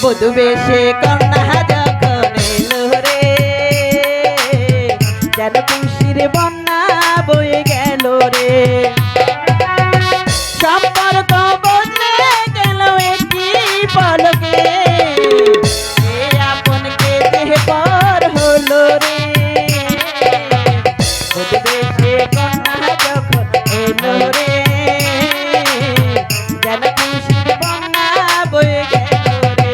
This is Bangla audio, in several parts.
বধূ বেশে কন্যা যখন এলো রে যেন খুশির বন্যা বয়ে গেল রে সম্পর্ক বদলে গেল একটি পলকে আপনকে দেহ পর হলো রে বধূ বেশে কন্যা যখন এলো রে যেন খুশির বন্যা বয়ে গেল রে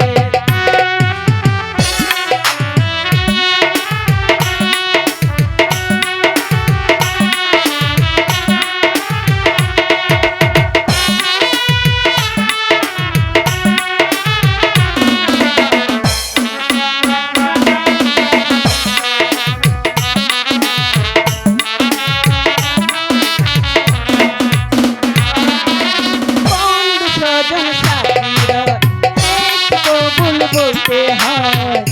বন্ধু স্বজন সাথীরা একটু কবুল বলতে হয়